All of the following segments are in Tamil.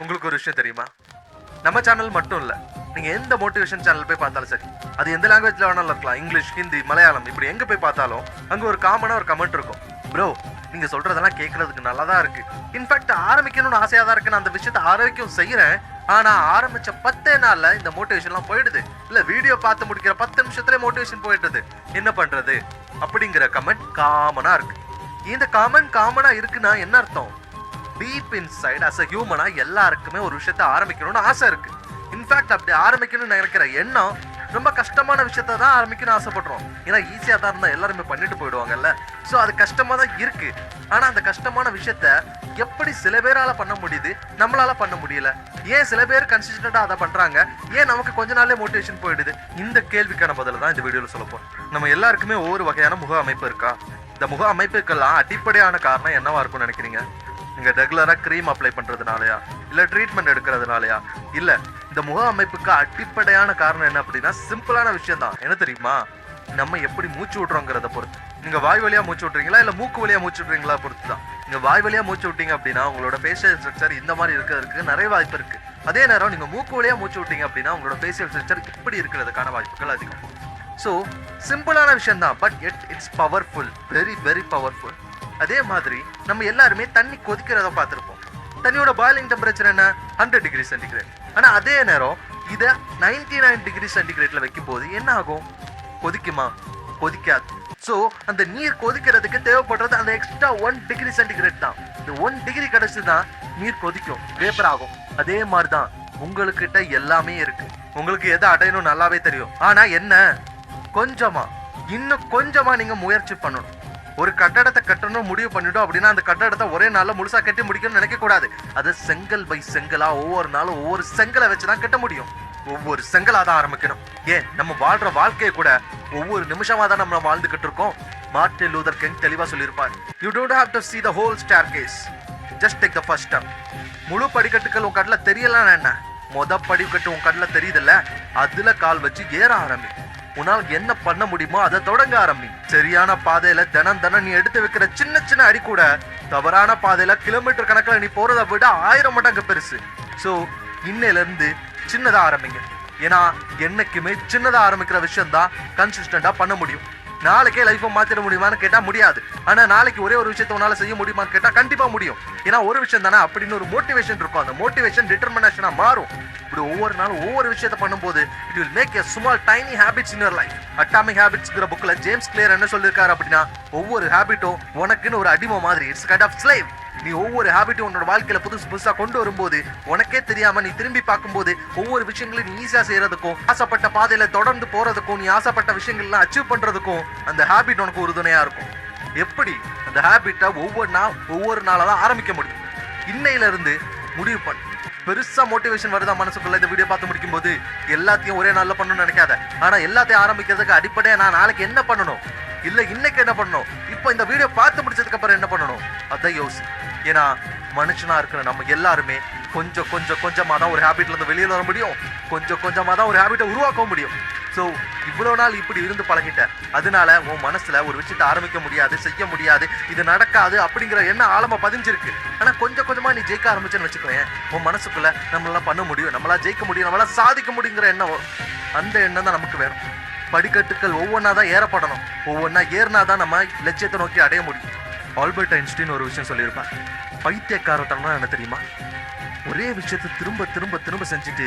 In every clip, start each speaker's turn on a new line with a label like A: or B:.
A: உங்களுக்கு ஒரு விஷயம் தெரியுமா? நம்ம சேனல் மட்டும் இல்ல, நீங்க எந்த மோட்டிவேஷன் சேனல் போய் பார்த்தாலும் சரி, அது எந்த லாங்குவேஜ்ல வேணாலும் இருக்கலாம், இங்கிலீஷ், ஹிந்தி, மலையாளம், இப்படி எங்க போய் பார்த்தாலும் அங்க ஒரு காமனா ஒரு கமெண்ட் இருக்கும். ப்ரோ, நீங்க சொல்றதெல்லாம் கேட்கறதுக்கு நல்லா தான் இருக்கு, இன்ஃபேக்ட் ஆரம்பிக்கணும்னு ஆசையா தான் இருக்கு, நான் அந்த விஷயத்தை ஆரோக்கியம் செய்யறேன், ஆனா ஆரம்பிச்ச 10 நாள்ல இந்த மோட்டிவேஷன் எல்லாம் போயிடுது, இல்ல வீடியோ பார்த்து முடிக்கிற 10 நிமிஷத்துல மோட்டிவேஷன் போயிடுது, என்ன பண்றது அப்படிங்கிற கமெண்ட் காமனா இருக்கு. இந்த கமெண்ட் காமனா இருக்குன்னா என்ன அர்த்தம்? டீப் இன்சைட் அஸ் அ ஹியூமனா எல்லாருக்குமே ஒரு விஷயத்த ஆரம்பிக்கணும்னு ஆசை இருக்கு. இன்ஃபேக்ட் அப்படி ஆரம்பிக்கணும்னு நினைக்கிற எண்ணம் ரொம்ப கஷ்டமான விஷயத்த தான் ஆரம்பிக்கணும்னு ஆசைப்படுறோம். ஏன்னா ஈஸியாக தான் இருந்தால் எல்லாருமே பண்ணிட்டு போயிடுவாங்கல்ல. ஸோ அது கஷ்டமாக தான் இருக்கு. ஆனால் அந்த கஷ்டமான விஷயத்த எப்படி சில பேரால் பண்ண முடியுது, நம்மளால பண்ண முடியல? ஏன் சில பேர் கன்சிஸ்டண்டாக அதை பண்ணுறாங்க, ஏன் நமக்கு கொஞ்ச நாளே மோட்டிவேஷன் போயிடுது? இந்த கேள்விக்கான பதில் தான் இந்த வீடியோவில் சொல்லப்போம். நம்ம எல்லாருக்குமே ஒவ்வொரு வகையான முக அமைப்பு இருக்கா? இந்த முக அமைப்புக்கெல்லாம் அடிப்படையான காரணம் என்னவா இருக்கும்னு நினைக்கிறீங்க? நீங்க ரெகுலரா கிரீம் அப்ளை பண்றதுனாலயா, இல்ல ட்ரீட்மெண்ட் எடுக்கிறதுனாலயா? இல்ல, இந்த முக அமைப்புக்கு அடிப்படையான காரணம் என்ன அப்படின்னா சிம்பிளான விஷயம் தான். என்ன தெரியுமா? நம்ம எப்படி மூச்சு விடுறோங்கிறத பொறுத்து. நீங்க வாய் வழியா மூச்சு விட்டுறீங்களா இல்ல மூக்கு வழியா மூச்சு விடுறீங்களா பொறுத்து தான். நீங்க வாய் வழியா மூச்சு விட்டீங்க அப்படின்னா உங்களோட ஃபேஷியல் ஸ்ட்ரக்சர் இந்த மாதிரி இருக்கிறதுக்கு நிறைய வாய்ப்பு இருக்கு. அதே நேரம் நீங்க மூக்கு வழியா மூச்சு விட்டீங்க அப்படின்னா உங்களோட ஃபேஷியல் ஸ்ட்ரக்சர் இப்படி இருக்கிறதுக்கான வாய்ப்புகள் அதிகம். ஸோ சிம்பிளான விஷயம் தான், but it's powerful, very very powerful. அதே மாதிரி நம்ம எல்லாருமே தண்ணி கொதிக்கிறத பார்த்துருப்போம். தண்ணியோட பாயிலிங் டெம்பரேச்சர் என்ன? 100 டிகிரி சென்டிகிரேட். ஆனால் அதே நேரம் இதை 99 டிகிரி சென்டிகிரேட்ல வைக்கும் போது என்ன ஆகும்? கொதிக்குமா? கொதிக்காது. ஸோ அந்த நீர் கொதிக்கிறதுக்கு தேவைப்படுறது அந்த எக்ஸ்ட்ரா 1 டிகிரி சென்டிகிரேட் தான். இந்த 1 டிகிரி கிடைச்சுதான் நீர் கொதிக்கும், வேப்பர் ஆகும். அதே மாதிரி தான் உங்களுக்கிட்ட எல்லாமே இருக்கு. உங்களுக்கு எதை அடையணும் நல்லாவே தெரியும். ஆனா என்ன, கொஞ்சமா, இன்னும் கொஞ்சமா நீங்க முயற்சி பண்ணணும். ஒரு கட்டடத்தை கட்டணும் முடிவு பண்ணிட்டோம் அப்படின்னா அந்த கட்டடத்தை ஒரே நாள்ல முழுசா கட்டி முடிக்கணும்னு நினைக்க கூடாது. அது செங்கல் பை செங்கலா ஒவ்வொரு நாளும் ஒவ்வொரு செங்கலை வச்சுதான் கட்ட முடியும். ஒவ்வொரு செங்கலா தான் ஆரம்பிக்கணும். ஏன் நம்ம வாழ்ற வாழ்க்கையை கூட ஒவ்வொரு நிமிஷமா தான் நம்ம வாழ்ந்துகிட்டு இருக்கோம். மார்ட்டின் லூதர் கிங் தெளிவா சொல்லியிருப்பார், you don't have to see the whole staircase, just take the first step. முழு படிக்கட்டுகள் உன் கண்ணில் தெரியலன்னா என்ன, படிக்கட்டு உன் கண்ணில் தெரியுதுல்ல, அதுல கால் வச்சு ஏற ஆரம்பி. உன்னால் என்ன பண்ண முடியுமோ அதை தொடங்க ஆரம்பி. சரியான பாதையில தினம் நீ எடுத்து வைக்கிற சின்ன சின்ன அடி கூட தவறான பாதையில கிலோமீட்டர் கணக்கில் நீ போறதை விட 1000 மடங்கு பெருசு. ஸோ இன்னையில இருந்து சின்னதா ஆரம்பிங்க. ஏன்னா என்னைக்குமே சின்னதா ஆரம்பிக்கிற விஷயம் தான் கன்சிஸ்டண்டா பண்ண முடியும். நாளைக்கே லைஃபை மாத்திர முடியுமான்னு கேட்டா முடியாது. ஆனா நாளைக்கு ஒரே ஒரு விஷயத்த உன்னால செய்ய முடியுமான்னு கேட்டா கண்டிப்பா முடியும். ஏன்னா ஒரு விஷயம் தானே அப்படின்னு ஒரு மோட்டிவேஷன் இருக்கும். அந்த மோட்டிவேஷன் டிட்டர்மினேஷனா மாறும். இப்படி ஒவ்வொரு நாளும் ஒவ்வொரு விஷயத்த பண்ணும்போது it will make a small tiny habits in your life. Atomic ஹேபிட்ஸ்ங்கிற புக்ல ஜேம்ஸ் கிளியர் என்ன சொல்லியிருக்காரு அப்படின்னா, ஒவ்வொரு ஹேபிட்டும் உனக்குன்னு ஒரு அடிமை மாதிரி. It's kind of slave. நீ ஒவ்வொரு ஹேபிட்டும் உன்னோட வாழ்க்கையில புதுசா கொண்டு வரும்போது உனக்கே தெரியாம நீ திரும்பி பார்க்கும்போது ஒவ்வொரு விஷயங்களையும் நீ ஈஸியா செய்யறதுக்கும், ஆசைப்பட்ட பாதையில தொடர்ந்து போறதுக்கும், நீ ஆசைப்பட்ட விஷயங்கள்லாம் அச்சீவ் பண்றதுக்கும் அந்த ஹேபிட் உனக்கு உறுதுணையா இருக்கும். எப்படி அந்த ஹேபிட்டை ஒவ்வொரு நாளாதான் ஆரம்பிக்க முடியும். இன்னையில இருந்து முடிவு பண்ணு. பெருசா மோட்டிவேஷன் வருதா மனசுக்குள்ள இந்த வீடியோ பார்த்து முடிக்கும் போது எல்லாத்தையும் ஒரே நாள்ல பண்ணணும்னு நினைக்காத. ஆனா எல்லாத்தையும் ஆரம்பிக்கிறதுக்கு அடிப்படையா நான் நாளைக்கு என்ன பண்ணணும், இல்ல இன்னைக்கு என்ன பண்ணணும், இப்ப இந்த வீடியோ பார்த்து முடிச்சதுக்கு அப்புறம் என்ன பண்ணணும் அதை யோசி. ஏன்னா மனுஷனா இருக்கிற நம்ம எல்லாருமே கொஞ்சமா தான் ஒரு ஹேபிட்ல இருந்து வெளியில வர முடியும். கொஞ்சமா தான் ஒரு ஹேபிட்டை உருவாக்க முடியும். ஸோ இவ்வளவு நாள் இப்படி இருந்து பழகிட்ட, அதனால உன் மனசுல ஒரு விஷயத்தை ஆரம்பிக்க முடியாது, செய்ய முடியாது, இது நடக்காது அப்படிங்கிற எண்ணம் ஆழமா பதிஞ்சிருக்கு. ஆனா கொஞ்சமா நீ ஜெயிக்க ஆரம்பிச்சுன்னு வச்சுக்கோயேன், உன் மனசுக்குள்ள நம்மளால பண்ண முடியும், நம்மளால ஜெயிக்க முடியும், நம்மளால சாதிக்க முடியுங்கிற எண்ணம், அந்த எண்ணம் தான் நமக்கு வேணும். படிக்கட்டுகள் ஒவ்வொன்னா தான் ஏறப்படணும். ஒவ்வொன்னா ஏறினாதான் நம்ம லட்சியத்தை நோக்கி அடைய முடியும். ஆல்பர்ட் ஐன்ஸ்டீன் ஒரு விஷயம் சொல்லியிருப்பார், பைத்தியக்காரத்தனம் என்ன தெரியுமா? ஒரே விஷயத்தை திரும்ப செஞ்சுட்டு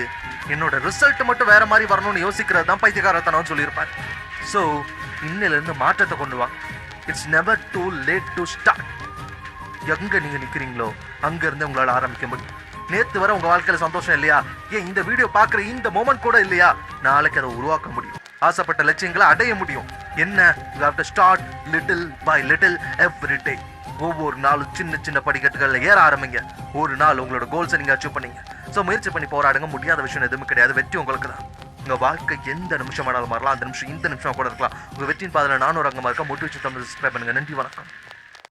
A: என்னோட ரிசல்ட் மட்டும் வேற மாதிரி வரணும்னு யோசிக்கிறது தான் பைத்தியக்காரத்தனம் சொல்லியிருப்பார். ஸோ இன்னில இருந்து மாற்றத்தை கொண்டு வா. It's never too late to start. எங்க நீங்க நிக்கிறீங்களோ அங்க இருந்து உங்களால ஆரம்பிக்க முடியும். நேத்து வர உங்க வாழ்க்கையில சந்தோஷம் இல்லையா? ஏன் இந்த வீடியோ பாக்குற இந்த மொமெண்ட் கூட இல்லையா? நாளைக்கு அதை உருவாக்க முடியும். ஆசைப்பட்ட லட்சியங்களை அடைய முடியும். என்ன? you have to start little by little every day. ஒவ்வொரு நாளும் சின்ன படிக்கட்டுகள்ல ஏற ஆரம்பிங்க. ஒரு நாள் உங்களோட கோல்ஸை நீங்க அச்சீவ் பண்ணீங்க. ஸோ முயற்சி பண்ணி போராடுங்க. முடியாத விஷயம் எதுவுமே கிடையாது. வெற்றி உங்களுக்கு தான். உங்க வாழ்க்கை எந்த நிமிஷம் ஆனாலும் மாறலாம். அந்த நிமிஷம் இந்த நிமிஷம் கூட இருக்கலாம். உங்க வெற்றியின் பாதையில நானும் ஒரு அங்கமா இருக்க. மோட்டிவேஷன் தமிழ் சப்ஸ்கிரைப் பண்ணுங்க. நன்றி, வணக்கம்.